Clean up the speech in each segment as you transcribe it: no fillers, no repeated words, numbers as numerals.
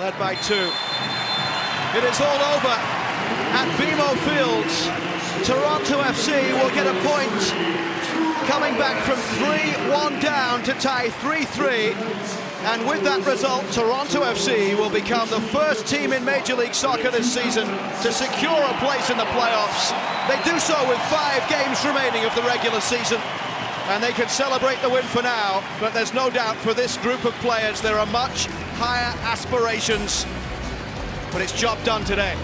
led by 2. It is all over at BMO Fields. Toronto FC will get a point, coming back from 3-1 down to tie 3-3. And with that result, Toronto FC will become the first team in Major League Soccer this season to secure a place in the playoffs. They do so with 5 games remaining of the regular season, and they can celebrate the win for now, but there's no doubt for this group of players there are much higher aspirations, but it's job done today.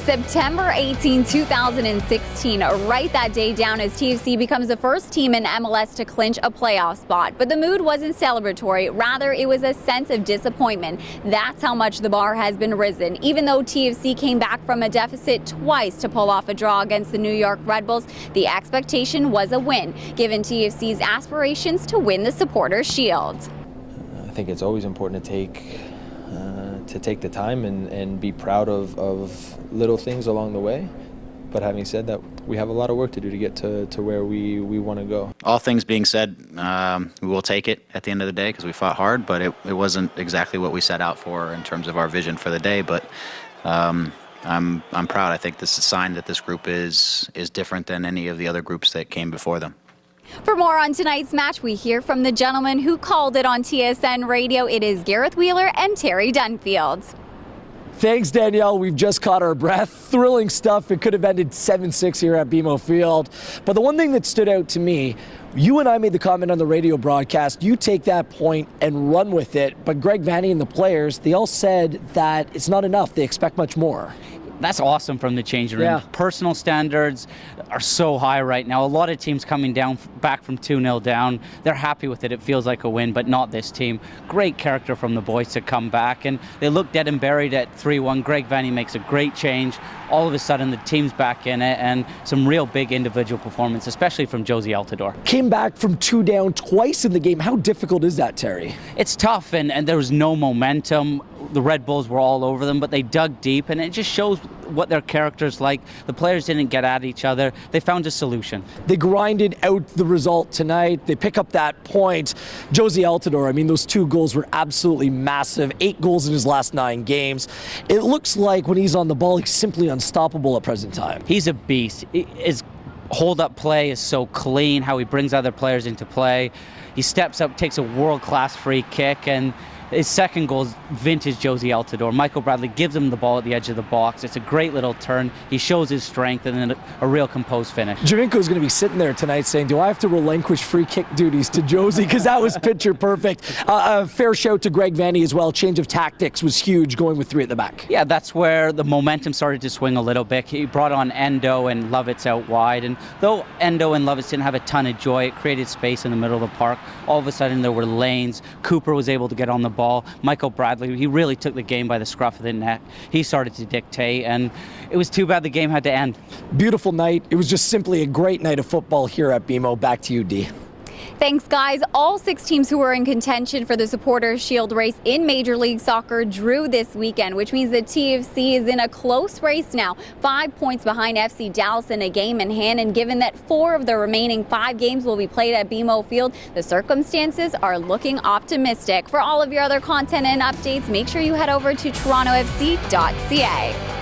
September 18, 2016, write that day down as TFC becomes the first team in MLS to clinch a playoff spot. But the mood wasn't celebratory, rather it was a sense of disappointment. That's how much the bar has been risen. Even though TFC came back from a deficit twice to pull off a draw against the New York Red Bulls, the expectation was a win, given TFC's aspirations to win the Supporters' Shield. I think it's always important to take the time and be proud of little things along the way. But having said that, we have a lot of work to do to get to where we want to go. All things being said, we will take it at the end of the day because we fought hard, but it wasn't exactly what we set out for in terms of our vision for the day. But I'm proud. I think this is a sign that this group is different than any of the other groups that came before them. For more on tonight's match, we hear from the gentleman who called it on TSN Radio. It is Gareth Wheeler and Terry Dunfield. Thanks, Danielle. We've just caught our breath. Thrilling stuff. It could have ended 7-6 here at BMO Field. But the one thing that stood out to me, you and I made the comment on the radio broadcast, you take that point and run with it. But Greg Vanney and the players, they all said that it's not enough. They expect much more. That's awesome from the changing room. Yeah. Personal standards are so high right now. A lot of teams coming back from 2-0 down. They're happy with it. It feels like a win, but not this team. Great character from the boys to come back, and they look dead and buried at 3-1. Greg Vanney makes a great change. All of a sudden, the team's back in it, and some real big individual performance, especially from Josie Altidore. Came back from 2 down twice in the game. How difficult is that, Terry? It's tough, and there was no momentum. The Red Bulls were all over them, but they dug deep, and it just shows what their character's like. The players didn't get at each other. They found a solution. They grinded out the result tonight. They pick up that point. Josie Altidore, I mean, those 2 goals were absolutely massive. 8 goals in his last 9 games. It looks like when he's on the ball, he's simply unstoppable at present time. He's a beast. His hold-up play is so clean, how he brings other players into play. He steps up, takes a world-class free kick, and his second goal is vintage Josie Altidore. Michael Bradley gives him the ball at the edge of the box. It's a great little turn. He shows his strength, and then a real composed finish. Javinko's going to be sitting there tonight saying, do I have to relinquish free kick duties to Josie? Because that was picture perfect. A fair shout to Greg Vanney as well. Change of tactics was huge, going with 3 at the back. Yeah, that's where the momentum started to swing a little bit. He brought on Endo and Lovitz out wide. And though Endo and Lovitz didn't have a ton of joy, it created space in the middle of the park. All of a sudden, there were lanes. Cooper was able to get on the ball. Michael Bradley, he really took the game by the scruff of the neck. He started to dictate, and it was too bad the game had to end. Beautiful night. It was just simply a great night of football here at BMO. Back to you, Dee. Thanks, guys. All 6 teams who were in contention for the Supporters' Shield race in Major League Soccer drew this weekend, which means that TFC is in a close race now. 5 points behind FC Dallas in a game in hand, and given that 4 of the remaining 5 games will be played at BMO Field, the circumstances are looking optimistic. For all of your other content and updates, make sure you head over to torontofc.ca.